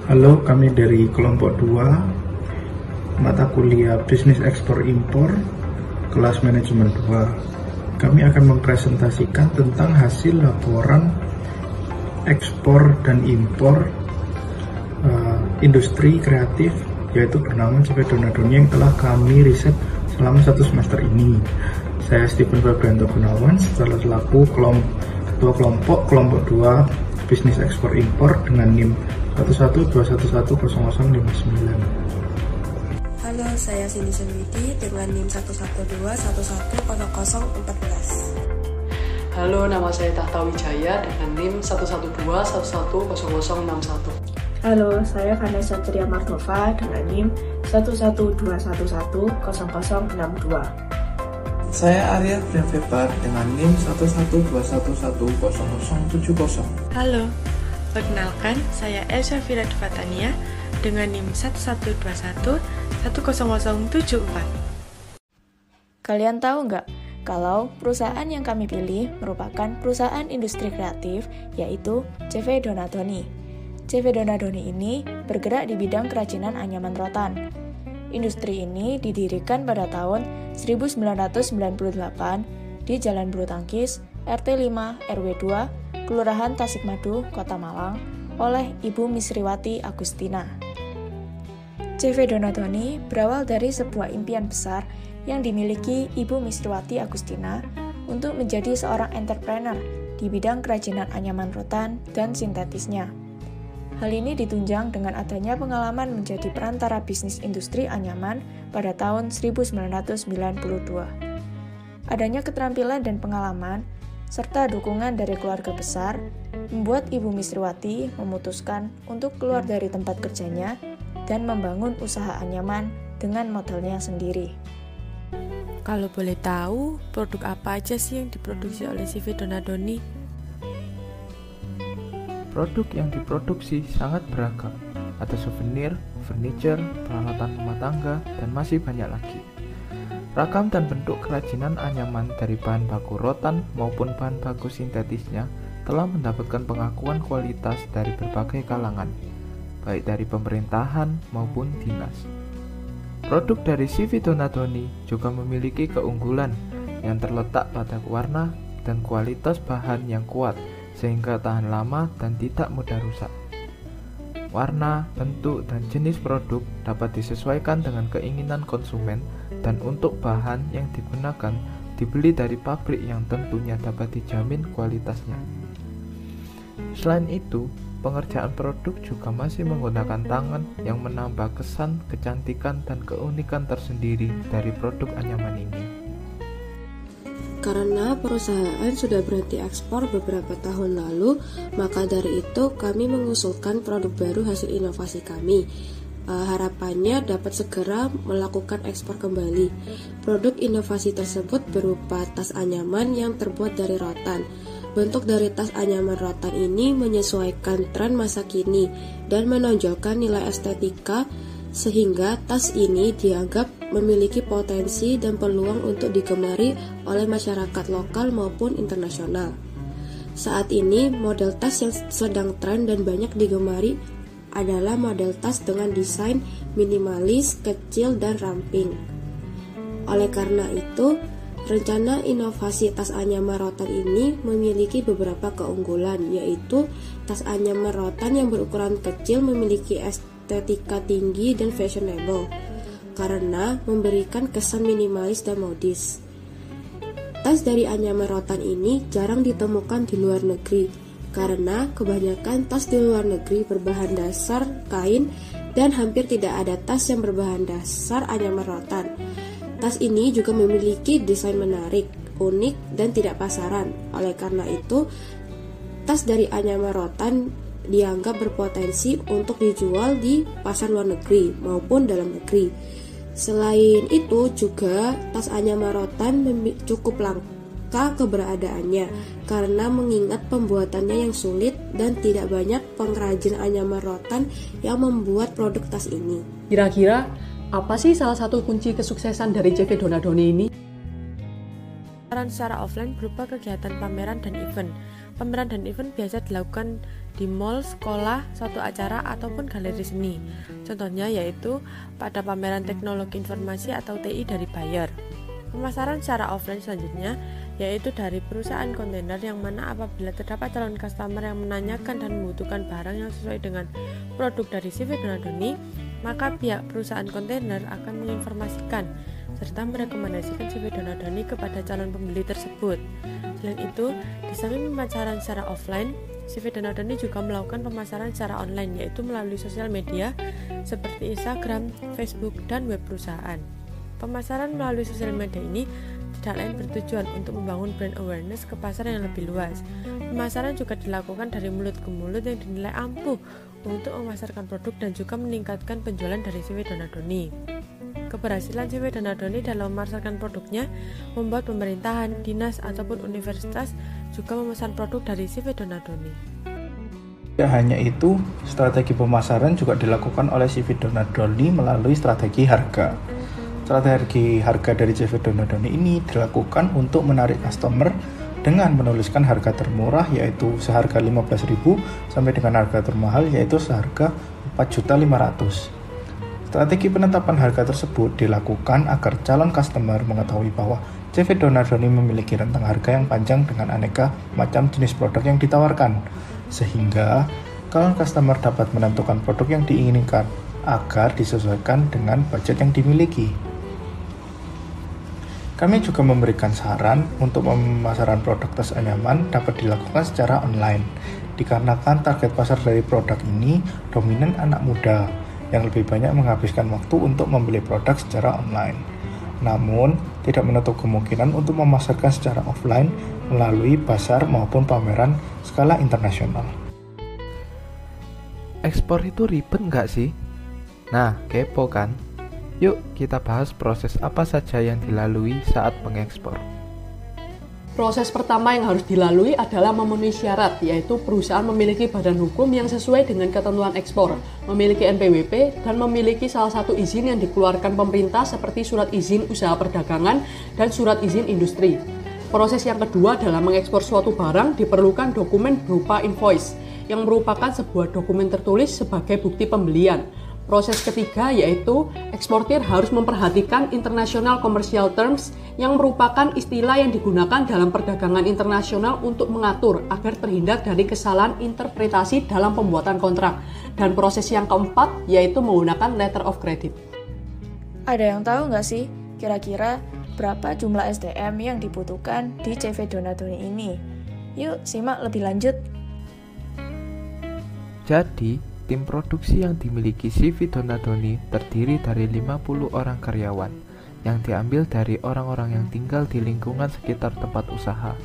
Halo, kami dari kelompok 2, mata kuliah Bisnis Ekspor Impor, kelas manajemen 2. Kami akan mempresentasikan tentang hasil laporan ekspor dan impor industri kreatif, yaitu bernama CV Donadoni, yang telah kami riset selama 1 semester ini. Saya Stephen Fabrianto Gunawan, selaku ketua kelompok 2 Bisnis Ekspor Impor dengan NIM 112110059. Halo, saya Cindy Senwidi dengan NIM 112110014. Halo, nama saya Tahta Wijaya dengan NIM 112110061. Halo, saya Vanessa Ceria Marnova dengan NIM 112110062. Saya Arya Brianfebar dengan NIM 112110070. Halo, perkenalkan saya Elsa Firad Fatania dengan NIM 112110074. Kalian tahu nggak kalau perusahaan yang kami pilih merupakan perusahaan industri kreatif, yaitu CV Donadoni. CV Donadoni ini bergerak di bidang kerajinan anyaman rotan. Industri ini didirikan pada tahun 1998 di Jalan Bulu Tangkis, RT 5, RW 2, Kelurahan Tasikmadu, Kota Malang, oleh Ibu Misriwati Agustina. CV Donadoni berawal dari sebuah impian besar yang dimiliki Ibu Misriwati Agustina untuk menjadi seorang entrepreneur di bidang kerajinan anyaman rotan dan sintetisnya. Hal ini ditunjang dengan adanya pengalaman menjadi perantara bisnis industri anyaman pada tahun 1992. Adanya keterampilan dan pengalaman, serta dukungan dari keluarga besar, membuat Ibu Misriwati memutuskan untuk keluar dari tempat kerjanya dan membangun usaha anyaman dengan modalnya sendiri. Kalau boleh tahu, produk apa aja sih yang diproduksi oleh CV Donadoni? Produk yang diproduksi sangat beragam. Ada souvenir, furniture, peralatan rumah tangga, dan masih banyak lagi. Ragam dan bentuk kerajinan anyaman dari bahan baku rotan maupun bahan baku sintetisnya telah mendapatkan pengakuan kualitas dari berbagai kalangan, baik dari pemerintahan maupun dinas. Produk dari CV Donadoni juga memiliki keunggulan yang terletak pada warna dan kualitas bahan yang kuat, sehingga tahan lama dan tidak mudah rusak. Warna, bentuk, dan jenis produk dapat disesuaikan dengan keinginan konsumen, dan untuk bahan yang digunakan dibeli dari pabrik yang tentunya dapat dijamin kualitasnya. Selain itu, pengerjaan produk juga masih menggunakan tangan yang menambah kesan, kecantikan, dan keunikan tersendiri dari produk anyaman ini. Karena perusahaan sudah berhenti ekspor beberapa tahun lalu, maka dari itu kami mengusulkan produk baru hasil inovasi kami. Harapannya dapat segera melakukan ekspor kembali. Produk inovasi tersebut berupa tas anyaman yang terbuat dari rotan. Bentuk dari tas anyaman rotan ini menyesuaikan tren masa kini dan menonjolkan nilai estetika, sehingga tas ini dianggap memiliki potensi dan peluang untuk digemari oleh masyarakat lokal maupun internasional. Saat ini, model tas yang sedang tren dan banyak digemari adalah model tas dengan desain minimalis, kecil, dan ramping. Oleh karena itu, rencana inovasi tas anyaman rotan ini memiliki beberapa keunggulan, yaitu tas anyaman rotan yang berukuran kecil memiliki estetika tinggi dan fashionable karena memberikan kesan minimalis dan modis. Tas dari anyaman rotan ini jarang ditemukan di luar negeri karena kebanyakan tas di luar negeri berbahan dasar kain dan hampir tidak ada tas yang berbahan dasar anyaman rotan. Tas ini juga memiliki desain menarik, unik, dan tidak pasaran. Oleh karena itu, tas dari anyaman rotan dianggap berpotensi untuk dijual di pasar luar negeri maupun dalam negeri. Selain itu juga tas anyaman rotan cukup langka keberadaannya karena mengingat pembuatannya yang sulit dan tidak banyak pengrajin anyaman rotan yang membuat produk tas ini. Kira-kira apa sih salah satu kunci kesuksesan dari CV Donadoni ini? Secara offline berupa kegiatan pameran dan event. Pameran dan event biasa dilakukan di mall, sekolah, suatu acara, ataupun galeri seni. Contohnya yaitu pada pameran teknologi informasi atau TI dari Bayer. Pemasaran secara offline selanjutnya yaitu dari perusahaan kontainer, yang mana apabila terdapat calon customer yang menanyakan dan membutuhkan barang yang sesuai dengan produk dari CV Donadoni, maka pihak perusahaan kontainer akan menginformasikan serta merekomendasikan CV Donadoni kepada calon pembeli tersebut. Selain itu, di samping pemasaran secara offline, CV Donadoni juga melakukan pemasaran secara online, yaitu melalui sosial media seperti Instagram, Facebook, dan web perusahaan. Pemasaran melalui sosial media ini tidak lain bertujuan untuk membangun brand awareness ke pasar yang lebih luas. Pemasaran juga dilakukan dari mulut ke mulut yang dinilai ampuh untuk memasarkan produk dan juga meningkatkan penjualan dari CV Donadoni. Keberhasilan CV Donadoni dalam memasarkan produknya membuat pemerintahan, dinas, ataupun universitas juga memesan produk dari CV Donadoni. Tidak hanya itu, strategi pemasaran juga dilakukan oleh CV Donadoni melalui strategi harga. Strategi harga dari CV Donadoni ini dilakukan untuk menarik customer dengan menuliskan harga termurah yaitu seharga 15.000 sampai dengan harga termahal yaitu seharga 4.500.000. Strategi penetapan harga tersebut dilakukan agar calon customer mengetahui bahwa CV Donadoni memiliki rentang harga yang panjang dengan aneka macam jenis produk yang ditawarkan, sehingga calon customer dapat menentukan produk yang diinginkan agar disesuaikan dengan budget yang dimiliki. Kami juga memberikan saran untuk pemasaran produk tas anyaman dapat dilakukan secara online, dikarenakan target pasar dari produk ini dominan anak muda yang lebih banyak menghabiskan waktu untuk membeli produk secara online. Namun, tidak menutup kemungkinan untuk memasarkan secara offline melalui pasar maupun pameran skala internasional. Ekspor itu ribet nggak sih? Nah, kepo kan? Yuk kita bahas proses apa saja yang dilalui saat mengekspor. Proses pertama yang harus dilalui adalah memenuhi syarat, yaitu perusahaan memiliki badan hukum yang sesuai dengan ketentuan ekspor, memiliki NPWP, dan memiliki salah satu izin yang dikeluarkan pemerintah seperti surat izin usaha perdagangan dan surat izin industri. Proses yang kedua dalam mengekspor suatu barang diperlukan dokumen berupa invoice, yang merupakan sebuah dokumen tertulis sebagai bukti pembelian. Proses ketiga yaitu eksportir harus memperhatikan International Commercial Terms yang merupakan istilah yang digunakan dalam perdagangan internasional untuk mengatur agar terhindar dari kesalahan interpretasi dalam pembuatan kontrak. Dan proses yang keempat yaitu menggunakan letter of credit. Ada yang tahu nggak sih kira-kira berapa jumlah SDM yang dibutuhkan di CV Donadoni ini? Yuk simak lebih lanjut. Jadi, tim produksi yang dimiliki CV Donadoni terdiri dari 50 orang karyawan yang diambil dari orang-orang yang tinggal di lingkungan sekitar tempat usaha.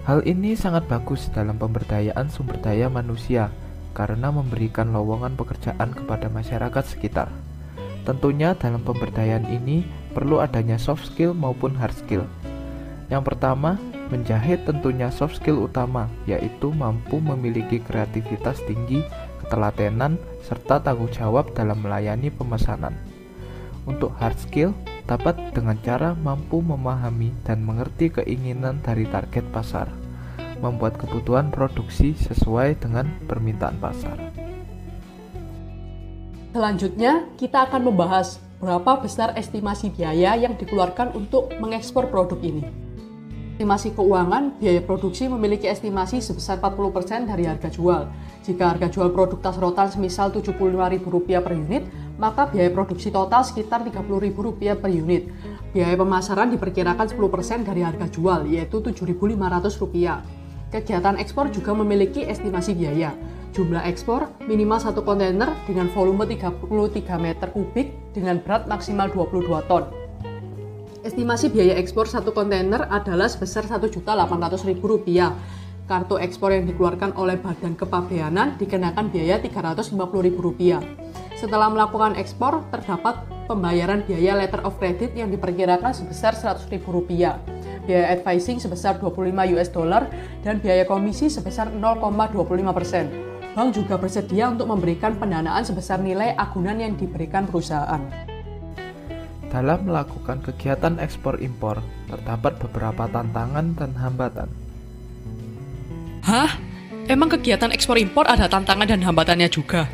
Hal ini sangat bagus dalam pemberdayaan sumber daya manusia karena memberikan lowongan pekerjaan kepada masyarakat sekitar. Tentunya dalam pemberdayaan ini perlu adanya soft skill maupun hard skill. Yang pertama, menjahit tentunya soft skill utama, yaitu mampu memiliki kreativitas tinggi, ketelatenan, serta tanggung jawab dalam melayani pemesanan. Untuk hard skill, dapat dengan cara mampu memahami dan mengerti keinginan dari target pasar, membuat kebutuhan produksi sesuai dengan permintaan pasar. Selanjutnya, kita akan membahas berapa besar estimasi biaya yang dikeluarkan untuk mengekspor produk ini. Estimasi keuangan, biaya produksi memiliki estimasi sebesar 40% dari harga jual. Jika harga jual produk tas rotan semisal Rp75.000 per unit, maka biaya produksi total sekitar Rp30.000 per unit. Biaya pemasaran diperkirakan 10% dari harga jual, yaitu Rp7.500. Kegiatan ekspor juga memiliki estimasi biaya. Jumlah ekspor minimal 1 kontainer dengan volume 33 meter kubik dengan berat maksimal 22 ton. Estimasi biaya ekspor 1 kontainer adalah sebesar Rp1.800.000. Kartu ekspor yang dikeluarkan oleh Badan Kepabeanan dikenakan biaya Rp350.000. Setelah melakukan ekspor, terdapat pembayaran biaya letter of credit yang diperkirakan sebesar Rp100.000, biaya advising sebesar $25 dan biaya komisi sebesar 0,25%. Bank juga bersedia untuk memberikan pendanaan sebesar nilai agunan yang diberikan perusahaan. Dalam melakukan kegiatan ekspor-impor, terdapat beberapa tantangan dan hambatan. Hah? Emang kegiatan ekspor-impor ada tantangan dan hambatannya juga?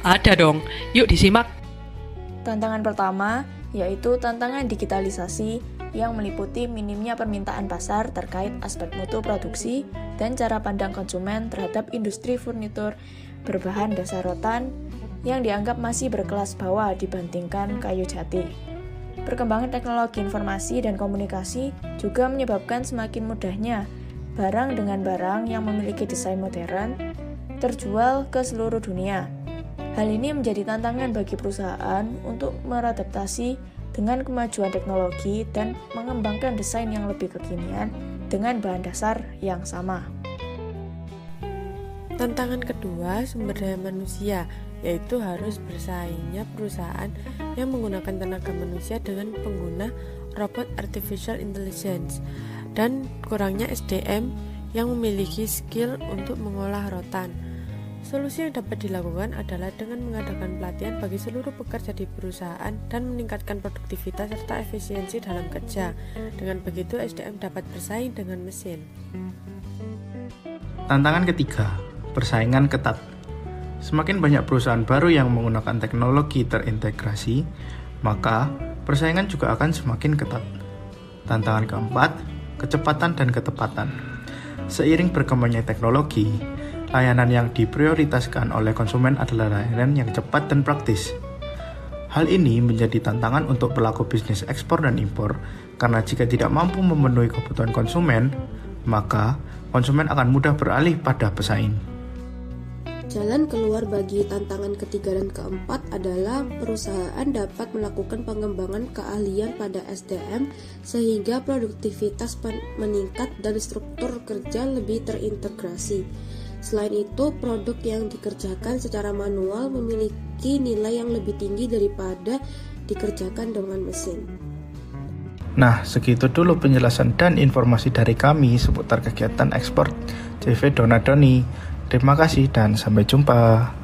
Ada dong, yuk disimak. Tantangan pertama yaitu tantangan digitalisasi yang meliputi minimnya permintaan pasar terkait aspek mutu produksi dan cara pandang konsumen terhadap industri furnitur berbahan dasar rotan yang dianggap masih berkelas bawah dibandingkan kayu jati. Perkembangan teknologi informasi dan komunikasi juga menyebabkan semakin mudahnya barang dengan barang yang memiliki desain modern terjual ke seluruh dunia. Hal ini menjadi tantangan bagi perusahaan untuk beradaptasi dengan kemajuan teknologi dan mengembangkan desain yang lebih kekinian dengan bahan dasar yang sama. Tantangan kedua, sumber daya manusia, yaitu harus bersaingnya perusahaan yang menggunakan tenaga manusia dengan pengguna robot artificial intelligence dan kurangnya SDM yang memiliki skill untuk mengolah rotan. Solusi yang dapat dilakukan adalah dengan mengadakan pelatihan bagi seluruh pekerja di perusahaan dan meningkatkan produktivitas serta efisiensi dalam kerja. Dengan begitu, SDM dapat bersaing dengan mesin. Tantangan ketiga, persaingan ketat. Semakin banyak perusahaan baru yang menggunakan teknologi terintegrasi, maka persaingan juga akan semakin ketat. Tantangan keempat, kecepatan dan ketepatan. Seiring berkembangnya teknologi, layanan yang diprioritaskan oleh konsumen adalah layanan yang cepat dan praktis. Hal ini menjadi tantangan untuk pelaku bisnis ekspor dan impor, karena jika tidak mampu memenuhi kebutuhan konsumen, maka konsumen akan mudah beralih pada pesaing. Jalan keluar bagi tantangan ketiga dan keempat adalah perusahaan dapat melakukan pengembangan keahlian pada SDM sehingga produktivitas meningkat dan struktur kerja lebih terintegrasi. Selain itu, produk yang dikerjakan secara manual memiliki nilai yang lebih tinggi daripada dikerjakan dengan mesin. Nah, segitu dulu penjelasan dan informasi dari kami seputar kegiatan ekspor CV Donadoni. Terima kasih dan sampai jumpa.